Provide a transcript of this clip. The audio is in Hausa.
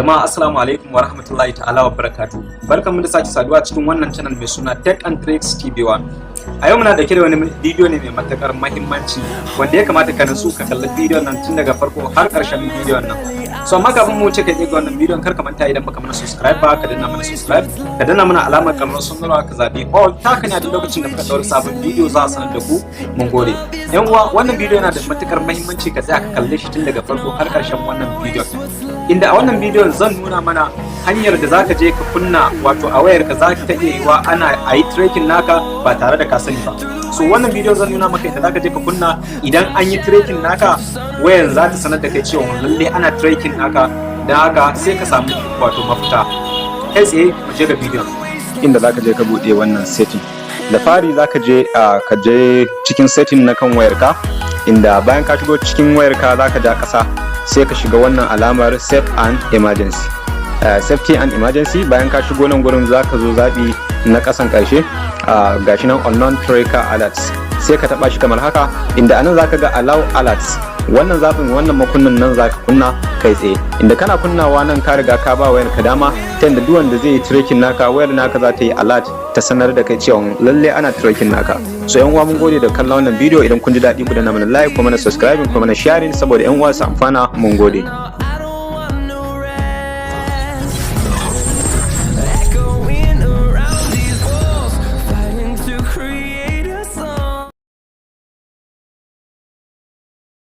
Jama'a assalamu alaikum wa rahmatullahi ta'ala wa barakatuh. Barkanmu da sake saduwa cikin wannan channel mai suna Tech and Tricks TV1. A yau muna dauke da wani bidiyo ne mai matakar muhimmanci wanda ya kamata ka nutsu ka kalli bidiyon nan tun daga farko har karshen bidiyon nan. So amma kafin mu wuce kai ga wannan bidiyon kar ka manta idan baka mana subscribe ba ka danna mana subscribe, ka danna mana alamar kalmar sanarwa ka zabi all ta kan a duk lokacin da muka daura sabon bidiyo za a sanar da ku. Mun gode. Yan uwa wannan bidiyo yana da matakar muhimmanci ka tsaya ka kalle shi tun daga farko har karshen wannan bidiyon. Inda a wannan bidiyon zan nuna mana hanyar da zaka je ka kunna wato a wayar ka zaka ta iya yiwa ana ayi tracking naka ba tare da ka sani ba. So wannan bidiyon zan nuna maka inda zaka je ka kunna idan an yi tracking naka wayar za ta sanar da kai cewa lalle ana tracking naka, dan haka sai ka samu wato mafita. Kai tsaye mu je ga bidiyon. Inda zaka je ka bude wannan setting. Da fari zaka je ka je cikin setting na kan wayarka, inda bayan ka shigo cikin wayarka zaka ja kasa sai ka shiga wannan alamar save and emergency. Safety and emergency, bayan ka shigo nan gurin zaka zo zabi na kasan karshe gashi nan unknown tracker alerts, sai ka taba shi kamar haka, inda anan zaka ga allow alerts. Wannan zabin wannan makunnin nan zaka kunna kai tsaye, inda kana kunnawa nan ka riga ka ba wayar ka dama ta yanda duk wanda zai yi tracking naka wayar naka za ta yi alert ta sanar da kai cewa lalle ana tracking naka. So yan uwa mun gode da kallon wannan bidiyo. Idan kun ji daɗi ku danna mana like, kuma na subscribing, kuma na sharing saboda yan uwa su amfana. Mun gode.